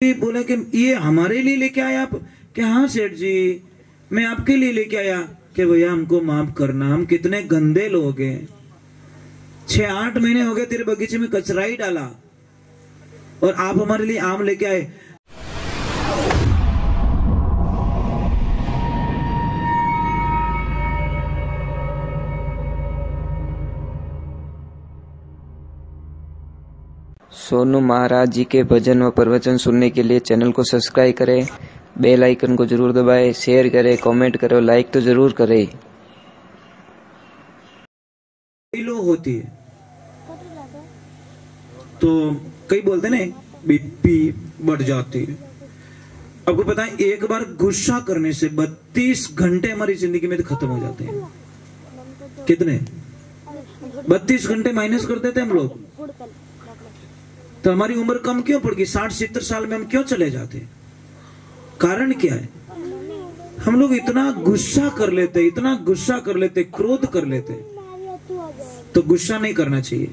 बोले कि ये हमारे लिए लेके आए आप? कि हाँ सेठ जी, मैं आपके लिए लेके आया कि भैया हमको माफ करना, हम कितने गंदे लोग हैं। 6-8 महीने हो गए तेरे बगीचे में कचरा ही डाला और आप हमारे लिए आम लेके आए। सोनू महाराज जी के भजन व प्रवचन सुनने के लिए चैनल को सब्सक्राइब करें, बेल आइकन को जरूर दबाएं, शेयर करें, कमेंट करें, लाइक तो जरूर करें। लोग होती है तो कई बोलते ना बीपी बढ़ जाती है। आपको पता है एक बार गुस्सा करने से 32 घंटे हमारी जिंदगी में तो खत्म हो जाते हैं। कितने? 32 घंटे माइनस कर देते हैं हम लोग। तो हमारी उम्र कम क्यों पड़ गई? 60-70 साल में हम क्यों चले जाते हैं? कारण क्या है? हम लोग इतना गुस्सा कर लेते, इतना गुस्सा कर लेते, क्रोध कर लेते। तो गुस्सा नहीं करना चाहिए।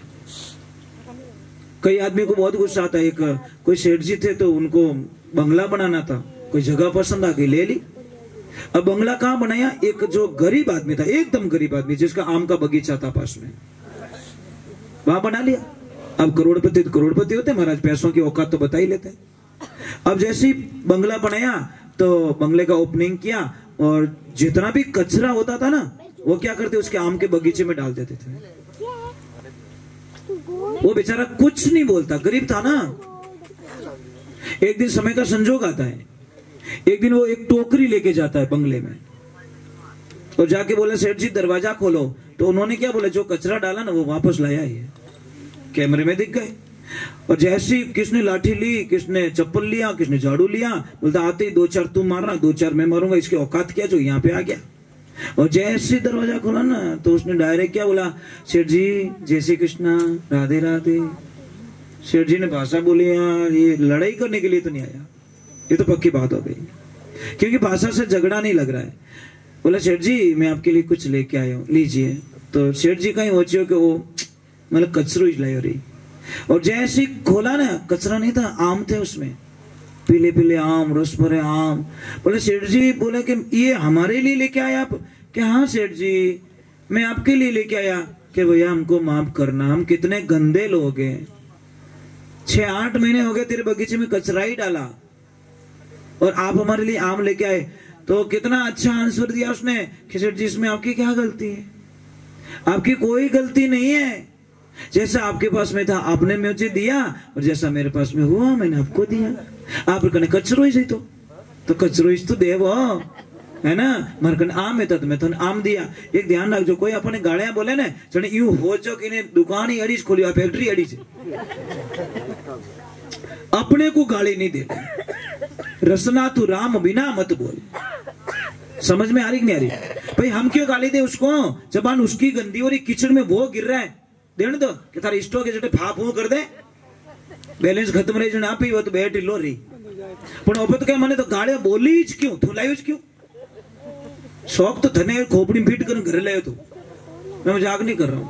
कई आदमी को बहुत गुस्सा आता है। एक कोई सेठ जी थे तो उनको बंगला बनाना था, कोई जगह पसंद आ गई, ले ली। अब बंगला कहाँ बनाया? एक जो गरीब आदमी था, एकदम गरीब आदमी, जिसका आम का बगीचा था पास में, वहां बना लिया। अब करोड़पति तो करोड़पति होते महाराज, पैसों की औकात तो बता ही लेते हैं। अब जैसे ही बंगला बनाया तो बंगले का ओपनिंग किया और जितना भी कचरा होता था ना, वो क्या करते, उसके आम के बगीचे में डाल देते थे। वो बेचारा कुछ नहीं बोलता, गरीब था ना। एक दिन समय का संजोग आता है, एक दिन वो एक टोकरी लेके जाता है बंगले में और जाके बोले सेठ जी दरवाजा खोलो। तो उन्होंने क्या बोला, जो कचरा डाला ना वो वापस लाया है। कैमरे में दिख गए। और जैसी किसने लाठी ली, किसने चप्पल लिया, किसने झाड़ू लिया, बोलता आते ही 2-4 तुम मारना, 2-4 मैं मारूंगा। इसकी औकात क्या जो यहाँ पे आ गया। और जैसे दरवाजा खोला ना तो उसने डायरेक्ट क्या बोला, सेठ जी जय श्री कृष्णा, राधे राधे। सेठ जी ने भाषा बोली, यार ये लड़ाई करने के लिए तो नहीं आया, ये तो पक्की बात हो गई, क्योंकि भाषा से झगड़ा नहीं लग रहा है। बोला सेठ जी मैं आपके लिए कुछ लेके आया हूँ, लीजिए। तो सेठ जी कहीं होची हो कि वो मतलब कचरो ही लाई रही। और जैसे ही खोला ना, कचरा नहीं था, आम थे उसमें, पीले पीले आम, रस भरे आम। बोले सेठ जी, बोले कि ये हमारे लिए लेके आए आप? कि हाँ सेठ जी, मैं आपके लिए लेके आया कि भैया हमको माफ करना, हम कितने गंदे लोग हैं। 6-8 महीने हो गए तेरे बगीचे में कचरा ही डाला और आप हमारे लिए आम लेके आए। तो कितना अच्छा आंसर दिया उसने कि सेठ जी इसमें आपकी क्या गलती है? आपकी कोई गलती नहीं है। जैसा आपके पास में था आपने मुझे दिया और जैसा मेरे पास में हुआ मैंने आपको दिया। आप कने कचरो ही तो कचरो ही तो देव है ना। मार कने आम है तो मैं तो आम दिया। एक ध्यान रखो, कोई अपने गाड़िया बोले ना जने यूं हो जो कि दुकान ही अड़ी खोली, फैक्ट्री अड़ी से, अपने को गाली नहीं दे। रसना तू राम बिना मत बोल। समझ में आ रही कि नहीं आ रही? भाई हम क्यों गाली दे उसको? जबान उसकी गंदी और किचन में वो गिर रहा है, देने दो कि थारी स्टोक के जटे फाप हो कर दे, बैलेंस खत्म रही जने आप ही वो तो बैठ लो रही। पण ओपे तो क्या माने तो गाड़ियां बोली ज क्यों, तू लायो क्यों? शौक तो थने खोपड़ी फीट कर घर लायो तो। मैं मजाक नहीं कर रहा हूं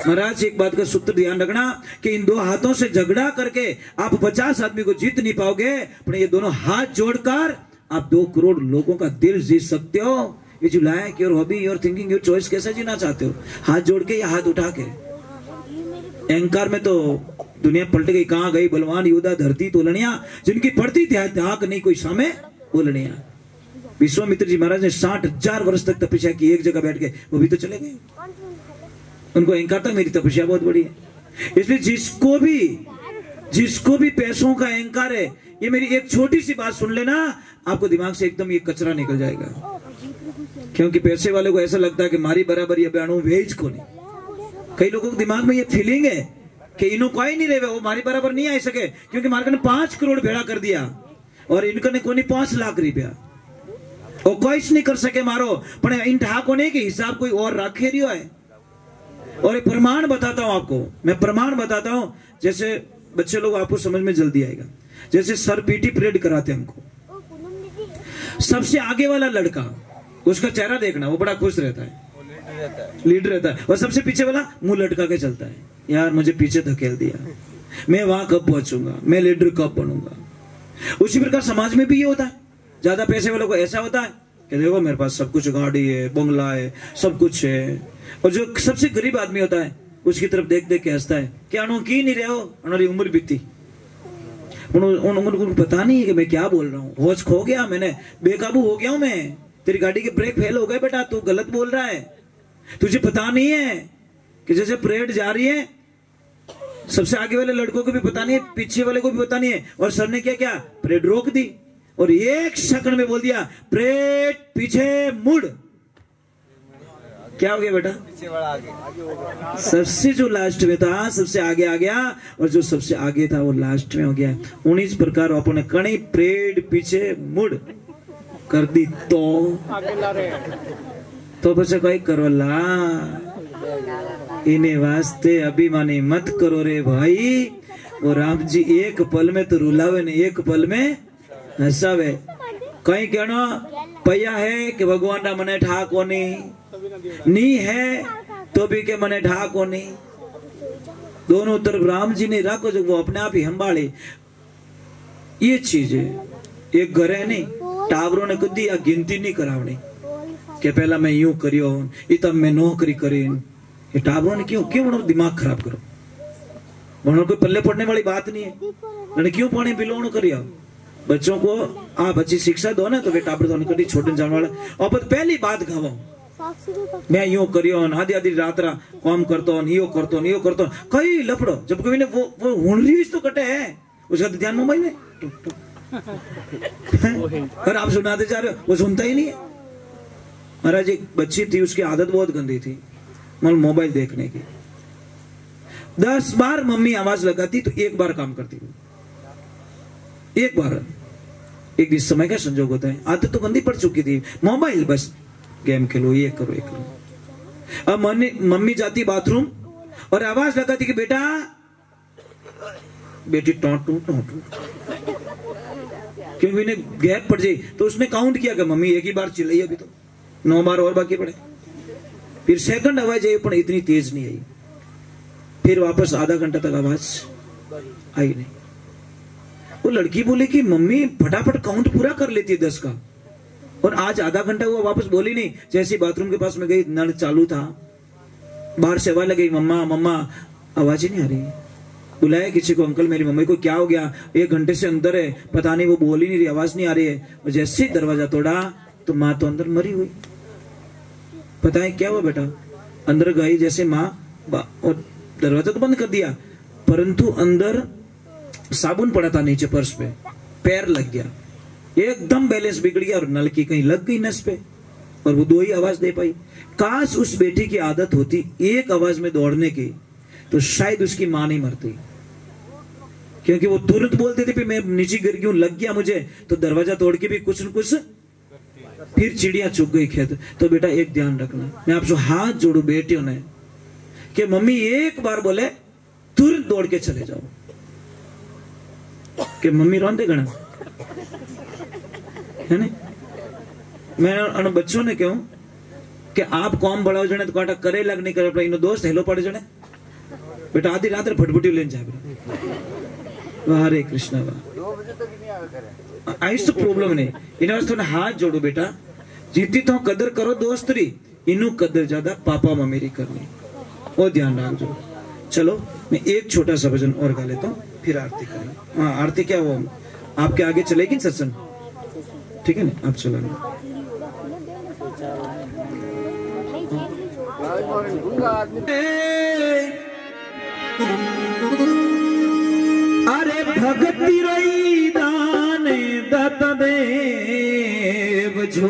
महाराज। एक बात का सूत्र ध्यान रखना कि इन 2 हाथों से झगड़ा करके आप 50 आदमी को जीत नहीं पाओगे, पर ये दोनों हाथ जोड़कर आप 2 करोड़ लोगों का दिल जीत सकते हो। ये जो like, your hobby, your thinking, your choice कैसे जीना चाहते हो? हाथ जोड़ के या हाथ उठा के? अहंकार में तो दुनिया पलट गई। कहां गई बलवान योद्धा धरती तोलनिया, जिनकी पड़ती थी त्याग नहीं कोई सामे बोलनिया। विश्वामित्र जी महाराज ने 60,000 वर्ष तक तपस्या की एक जगह बैठ के, वो भी तो चले गए। उनको अहंकार था मेरी तपस्या बहुत बड़ी है। इसलिए जिसको भी पैसों का अहंकार है, ये मेरी एक छोटी सी बात सुन लेना, आपको दिमाग से एकदम ये कचरा निकल जाएगा। क्योंकि पैसे वाले को ऐसा लगता है कि मारी बराबर ये बयानों भेज को नहीं। कई लोगों के दिमाग में ये फीलिंग है कि इन्हों कोई नहीं रहे, वो मारी बराबर नहीं आ सके, क्योंकि मार्केट ने 5 करोड़ भेड़ा कर दिया और इनका ने कोई 5 लाख रुपया और कोई नहीं कर सके मारो। पर इन ठाको ने के हिसाब कोई और रखे रियो है। और एक प्रमाण बताता हूं आपको, मैं प्रमाण बताता हूं। जैसे बच्चे लोग आपको समझ में जल्दी आएगा। जैसे सर पीटी परेड कराते हमको, सबसे आगे वाला लड़का, उसका चेहरा देखना, वो बड़ा खुश रहता है, लीडर रहता है। और सबसे पीछे वाला मुंह लटका के चलता है, यार मुझे पीछे धकेल दिया, मैं वहां कब पहुंचूंगा, मैं लीडर कब बनूंगा। उसी प्रकार समाज में भी ये होता है। ज्यादा पैसे वालों को ऐसा होता है कि देखो मेरे पास सब कुछ, गाड़ी है, बंगला है, सब कुछ है। और जो सबसे गरीब आदमी होता है उसकी तरफ देख देख के हंसता है कि अनु की नहीं रहे हो, हमारी उम्र बीती। उनको पता नहीं है कि मैं क्या बोल रहा हूँ। होश खो गया, मैंने बेकाबू हो गया हूं मैं। तेरी गाड़ी के ब्रेक फेल हो गए बेटा, तू गलत बोल रहा है। तुझे पता नहीं है कि जैसे परेड जा रही है, सबसे आगे वाले लड़कों को भी पता नहीं है, पीछे वाले को भी पता नहीं है, और सर ने क्या किया, परेड रोक दी और एक सेकंड में बोल दिया परेड पीछे मुड़। क्या हो गया बेटा? सबसे जो लास्ट में था सबसे आगे आ गया, और जो सबसे आगे था वो लास्ट में हो गया। 19 प्रकार अपने कणी परेड पीछे मुड़ कर दी तो बच्चे कोई करो ला, इन्हें वास्ते अभिमानी मत करो रे भाई। वो राम जी एक पल में तो रुलावे ने, एक पल में हंसावे। कहीं कहना पया है कि भगवान ना मने ठा कोनी, नी है तो भी के मने ठा कोनी। दोनों तरफ राम जी ने रखो जो वो अपने आप ही संभाले। ये चीज है। एक घर है नहीं, टावरों ने कदी या गिनती नहीं करावनी कि पहला मैं यूं करियो, इतना मैं नौकरी करी। ये टावरों ने क्यों क्यों दिमाग खराब करो? उन्होंने कोई पल्ले पड़ने वाली बात नहीं है। मैंने क्यों पानी बिलोण करिया? बच्चों को आप अच्छी शिक्षा दो ना तो वे टाबर तो कभी छोटे जाने वाला। और पहली बात खाओ, मैं यूं करियो, आधी आधी रात रा काम करतो, यो करतो कई लपड़ो। जब कभी ने वो हुनरी तो कटे है, उसका तो ध्यान मोबाइल में। और आप सुनाते जा रहे हो, वो सुनता ही नहीं है। महाराज एक बच्ची थी, उसकी आदत बहुत गंदी थी मतलब मोबाइल देखने की। 10 बार मम्मी आवाज लगाती तो एक बार काम करती, एक बार। एक दिन समय का संजोग होता है, आदत तो गंदी पड़ चुकी थी, मोबाइल बस गेम खेलो, ये करो, ये करो। अब मम्मी जाती बाथरूम और आवाज लगाती कि बेटा, बेटी टोटू टोटू, क्योंकि इन्हें गैप पड़ जाए। तो उसने काउंट किया कि मम्मी एक ही बार चिल्लाई, अभी तो 9 बार और बाकी पड़े। फिर सेकंड आवाज आई पर इतनी तेज नहीं आई। फिर वापस आधा घंटा तक आवाज आई नहीं। वो लड़की बोली कि मम्मी फटाफट काउंट पूरा कर लेती है 10 का, और आज आधा घंटा हुआ वापस बोली नहीं। जैसे बाथरूम के पास में गई, नल चालू था, बाहर से आवाज लगी, मम्मा मम्मा, आवाज ही नहीं आ रही। बुलाया किसी को, अंकल मेरी मम्मी को क्या हो गया, 1 घंटे से अंदर है, पता नहीं वो बोल ही नहीं रही, आवाज नहीं आ रही है। और जैसे ही दरवाजा तोड़ा तो माँ तो अंदर मरी हुई। पता है क्या हुआ बेटा? अंदर गई जैसे माँ, और दरवाजा तो बंद कर दिया, परंतु अंदर साबुन पड़ा था नीचे फर्श पे, पैर लग गया, एकदम बैलेंस बिगड़ गया और नल की कहीं लग गई नस पे, और वो 2 ही आवाज दे पाई। काश उस बेटी की आदत होती एक आवाज में दौड़ने की, तो शायद उसकी मां नहीं मरती, क्योंकि वो तुरंत बोलते थे मैं नीचे गिर गई, लग गया मुझे, तो दरवाजा तोड़ के भी कुछ न कुछ। फिर चिड़िया चुग गई खेत। तो बेटा एक ध्यान रखना, मैं आपसे हाथ जोड़ू बेटियों ने, कि मम्मी एक बार बोले तुरंत दौड़ के चले जाओ, कि मम्मी रोंदे गणा है नहीं। मैं बच्चों ने कहूं कि आप कौम बढ़ाओ जने तो काटा करे लग नहीं करे, अपना इन दोस्त हेलो पड़े जने बेटा आधी रात फटफटी लेने जाए। हरे कृष्णा, आइस तो प्रॉब्लम नहीं। इन्हें थोड़ा हाथ जोड़ो बेटा, जीती तो कदर करो दोस्त री, इनू कदर ज्यादा पापा मम्मी करनी, वो ध्यान रख जो। चलो मैं एक छोटा सा भजन और गा लेता हूँ, फिर आरती करें। हाँ आरती क्या वो आपके आगे चलेगी सत्संग, ठीक है ना? आप चला अरे भगति रही दान दत्त देव जो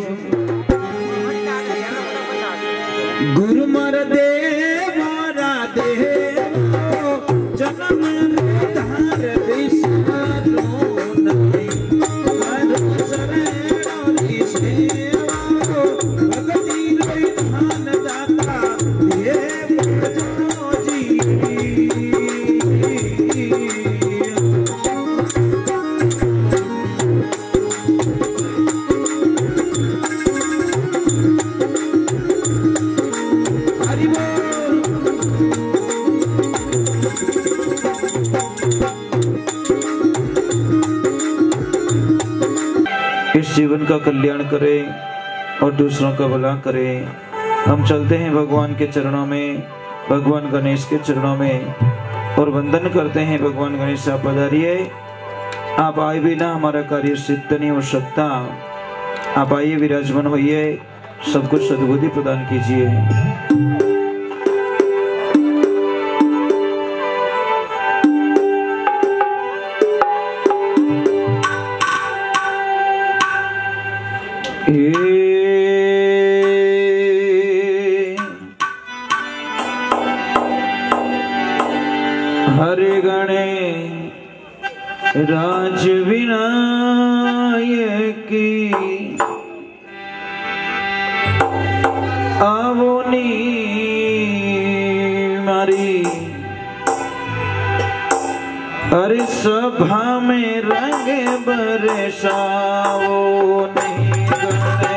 गुरु मर देवारा देव जन्म धार विश्वालो नहीं कर शरणों की सेवा भगति रही दान दाता देव जो जी। इस जीवन का कल्याण करे और दूसरों का भला करे। हम चलते हैं भगवान के चरणों में, भगवान गणेश के चरणों में, और वंदन करते हैं। भगवान गणेश आप पधारिए, आप आए बिना हमारा कार्य सिद्ध नहीं हो सकता। आप आइए, विराजमान होइए, सबको सद्बुद्धि प्रदान कीजिए। हरे गणे राज विनायकी आवोनी मारी, अरे सभा में रंग बरसाओ नहीं गणे।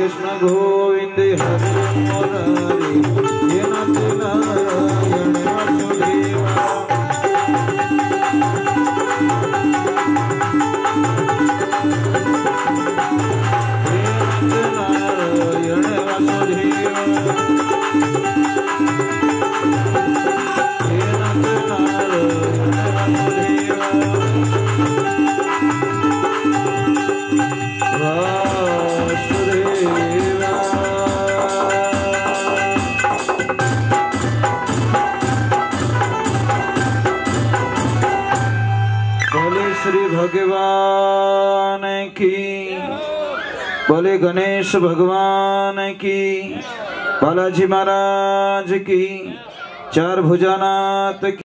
कृष्ण गोविंद हरे मुरारी हे नाथ नारायण वासुदेवा हे नाथ नारायण वासुदेवा हे नाथ नारायण वासुदेवा बोले श्री भगवान की, बोले गणेश भगवान की, बालाजी महाराज की, चार भुजानाथ की।